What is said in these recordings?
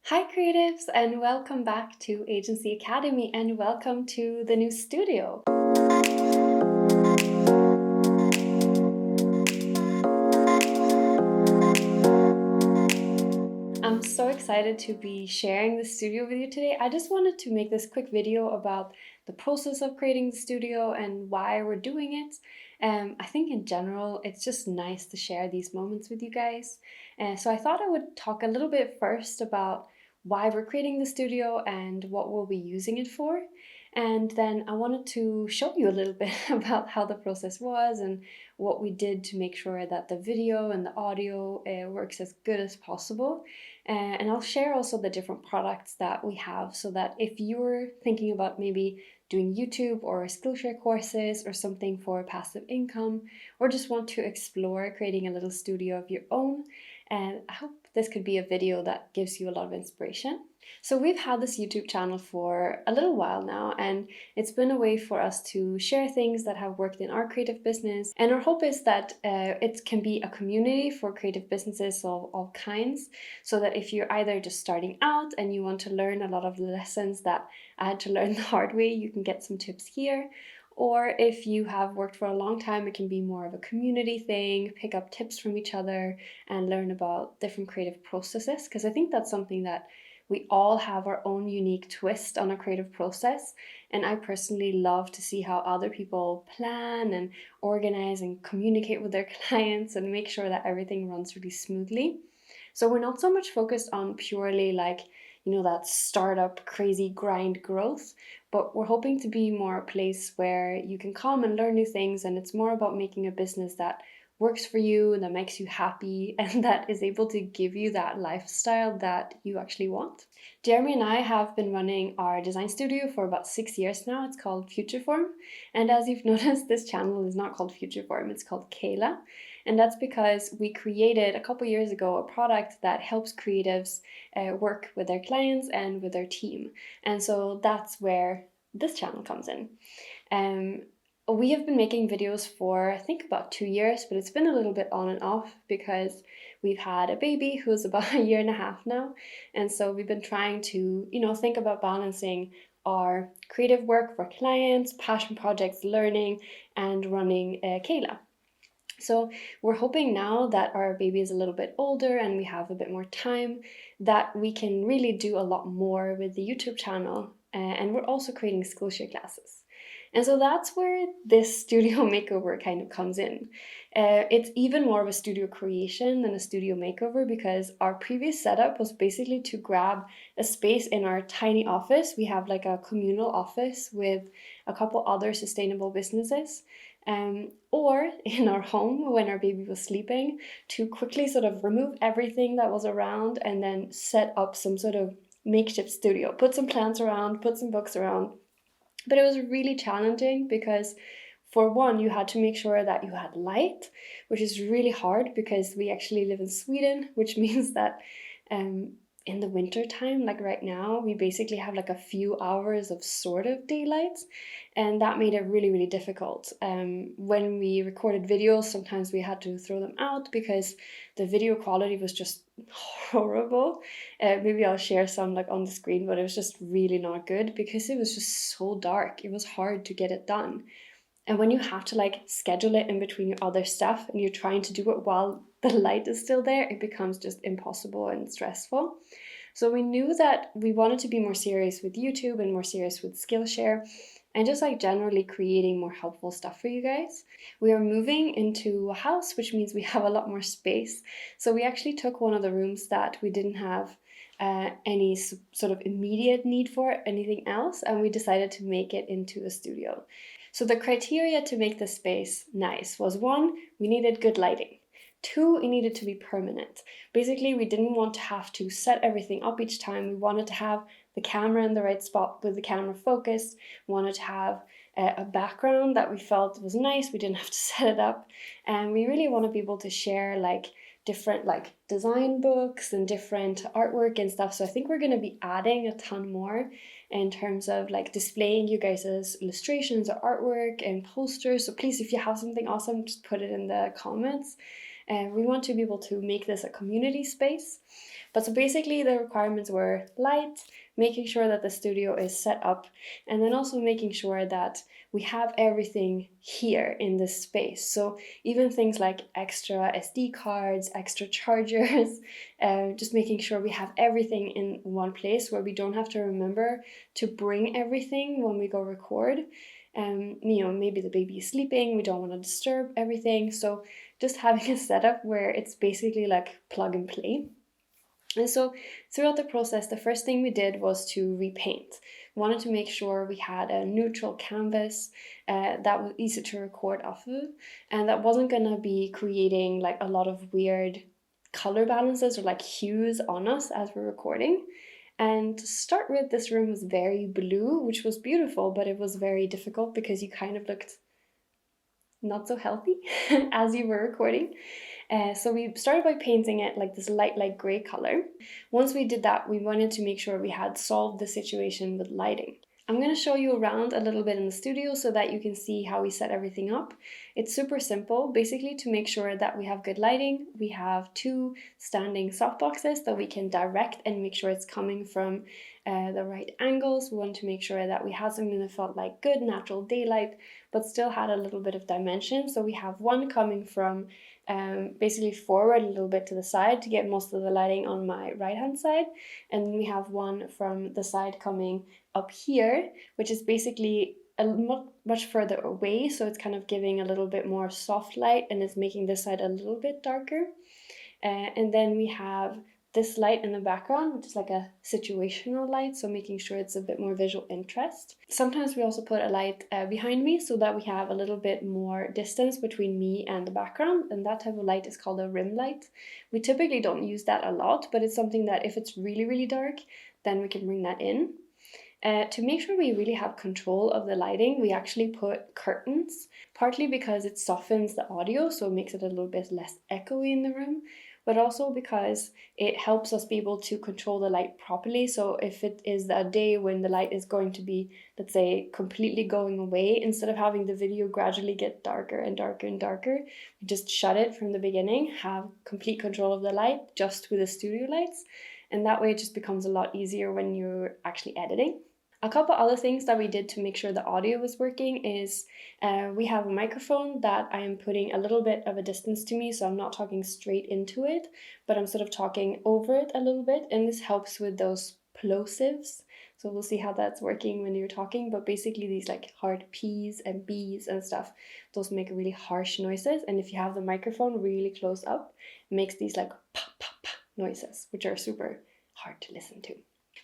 Hi creatives, and welcome back to Agency Academy, and welcome to the new studio. I'm so excited to be sharing the studio with you today. I just wanted to make this quick video about the process of creating the studio and why we're doing it. I think in general, it's just nice to share these moments with you guys. So I thought I would talk a little bit first about why we're creating the studio and what we'll be using it for. And then I wanted to show you a little bit about how the process was and what we did to make sure that the video and the audio works as good as possible. And I'll share also the different products that we have so that if you're thinking about maybe doing YouTube or Skillshare courses or something for passive income, or just want to explore creating a little studio of your own, and I hope this could be a video that gives you a lot of inspiration. So we've had this YouTube channel for a little while now, and it's been a way for us to share things that have worked in our creative business. And our hope is that it can be a community for creative businesses of all kinds, so that if you're either just starting out and you want to learn a lot of the lessons that I had to learn the hard way, you can get some tips here. Or if you have worked for a long time, it can be more of a community thing, pick up tips from each other and learn about different creative processes, because I think that's something that we all have our own unique twist on a creative process. And I personally love to see how other people plan and organize and communicate with their clients and make sure that everything runs really smoothly. So we're not so much focused on purely that startup crazy grind growth, but we're hoping to be more a place where you can come and learn new things, and it's more about making a business that works for you and that makes you happy and that is able to give you that lifestyle that you actually want. Jeremy and I have been running our design studio for about 6 years now. It's called Futureform, and as you've noticed, this channel is not called Futureform, it's called Kayla. And that's because we created a couple years ago a product that helps creatives work with their clients and with their team. And so that's where this channel comes in. We have been making videos for I think about 2 years, but it's been a little bit on and off because we've had a baby who's about a year and a half now. And so we've been trying to, think about balancing our creative work for clients, passion projects, learning, and running Kayla. So we're hoping now that our baby is a little bit older and we have a bit more time that we can really do a lot more with the YouTube channel. And we're also creating Skillshare classes. And so that's where this studio makeover kind of comes in. It's even more of a studio creation than a studio makeover because our previous setup was basically to grab a space in our tiny office. We have like a communal office with a couple other sustainable businesses. Or in our home when our baby was sleeping, to quickly sort of remove everything that was around and then set up some sort of makeshift studio, put some plants around, put some books around. But it was really challenging because, for one, you had to make sure that you had light, which is really hard because we actually live in Sweden, which means that in the winter time, like right now, we basically have like a few hours of sort of daylight, and that made it really, really difficult. When we recorded videos, sometimes we had to throw them out because the video quality was just horrible. Maybe I'll share some like on the screen, but it was just really not good because it was just so dark. It was hard to get it done. And when you have to like schedule it in between your other stuff and you're trying to do it while the light is still there, it becomes just impossible and stressful. So we knew that we wanted to be more serious with YouTube and more serious with Skillshare and just like generally creating more helpful stuff for you guys. We are moving into a house, which means we have a lot more space. So we actually took one of the rooms that we didn't have any sort of immediate need for anything else, and we decided to make it into a studio. So the criteria to make the space nice was, one, we needed good lighting. Two, it needed to be permanent. Basically, we didn't want to have to set everything up each time. We wanted to have the camera in the right spot with the camera focused. We wanted to have a background that we felt was nice. We didn't have to set it up. And we really want to be able to share like different like design books and different artwork and stuff. So I think we're going to be adding a ton more in terms of like displaying you guys' illustrations or artwork and posters. So please, if you have something awesome, just put it in the comments. We want to be able to make this a community space. But so basically the requirements were light, making sure that the studio is set up, and then also making sure that we have everything here in this space. So even things like extra SD cards, extra chargers, just making sure we have everything in one place where we don't have to remember to bring everything when we go record. Maybe the baby is sleeping, we don't want to disturb everything. So just having a setup where it's basically like plug and play. And so throughout the process, the first thing we did was to repaint. We wanted to make sure we had a neutral canvas that was easy to record off of, and that wasn't gonna be creating like a lot of weird color balances or like hues on us as we're recording. And to start with, this room was very blue, which was beautiful, but it was very difficult because you kind of looked not so healthy as you were recording. So we started by painting it like this light gray color. Once we did that, we wanted to make sure we had solved the situation with lighting. I'm going to show you around a little bit in the studio so that you can see how we set everything up. It's super simple. Basically, to make sure that we have good lighting, we have 2 standing softboxes that we can direct and make sure it's coming from the right angles. We want to make sure that we had something that felt like good natural daylight, but still had a little bit of dimension. So we have one coming from basically forward a little bit to the side to get most of the lighting on my right hand side, and then we have one from the side coming up here, which is basically much further away, so it's kind of giving a little bit more soft light and it's making this side a little bit darker. And then we have this light in the background, which is like a situational light, so making sure it's a bit more visual interest. Sometimes we also put a light behind me so that we have a little bit more distance between me and the background, and that type of light is called a rim light. We typically don't use that a lot, but it's something that if it's really dark, then we can bring that in. To make sure we really have control of the lighting, we actually put curtains, partly because it softens the audio, so it makes it a little bit less echoey in the room, but also because it helps us be able to control the light properly. So if it is a day when the light is going to be, let's say, completely going away, instead of having the video gradually get darker and darker and darker, we just shut it from the beginning, have complete control of the light just with the studio lights, and that way it just becomes a lot easier when you're actually editing. A couple other things that we did to make sure the audio was working is we have a microphone that I am putting a little bit of a distance to me, so I'm not talking straight into it, but I'm sort of talking over it a little bit, and this helps with those plosives. So we'll see how that's working when you're talking, but basically these like hard P's and B's and stuff, those make really harsh noises, and if you have the microphone really close up, it makes these like pop, pop, pop noises, which are super hard to listen to.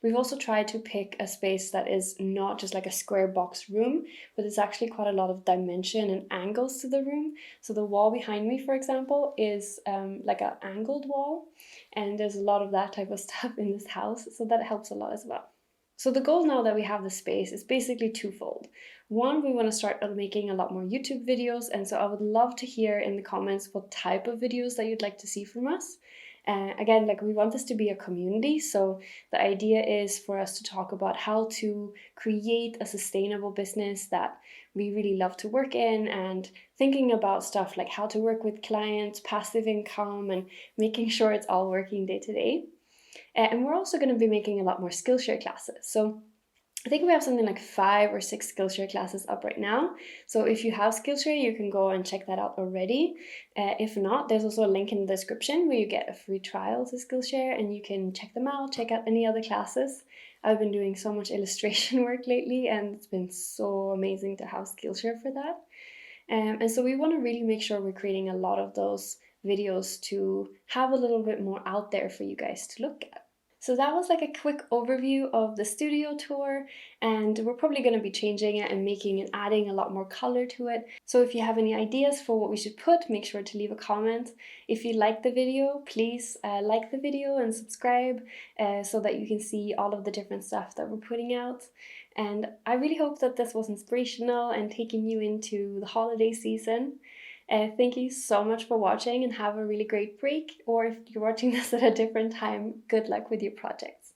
We've also tried to pick a space that is not just like a square box room, but there's actually quite a lot of dimension and angles to the room. So the wall behind me, for example, is like an angled wall, and there's a lot of that type of stuff in this house, so that helps a lot as well. So the goal now that we have the space is basically twofold. One, we want to start making a lot more YouTube videos, and so I would love to hear in the comments what type of videos that you'd like to see from us. Again, like we want this to be a community, so the idea is for us to talk about how to create a sustainable business that we really love to work in, and thinking about stuff like how to work with clients, passive income, and making sure it's all working day to day. And we're also going to be making a lot more Skillshare classes. So I think we have something like 5 or 6 Skillshare classes up right now. So if you have Skillshare, you can go and check that out already. If not, there's also a link in the description where you get a free trial to Skillshare and you can check them out, check out any other classes. I've been doing so much illustration work lately, and it's been so amazing to have Skillshare for that. And so we want to really make sure we're creating a lot of those videos to have a little bit more out there for you guys to look at. So that was like a quick overview of the studio tour, and we're probably going to be changing it and making and adding a lot more color to it. So if you have any ideas for what we should put, make sure to leave a comment. If you like the video, please like the video and subscribe so that you can see all of the different stuff that we're putting out. And I really hope that this was inspirational and taking you into the holiday season. Thank you so much for watching, and have a really great break. Or if you're watching this at a different time, good luck with your projects.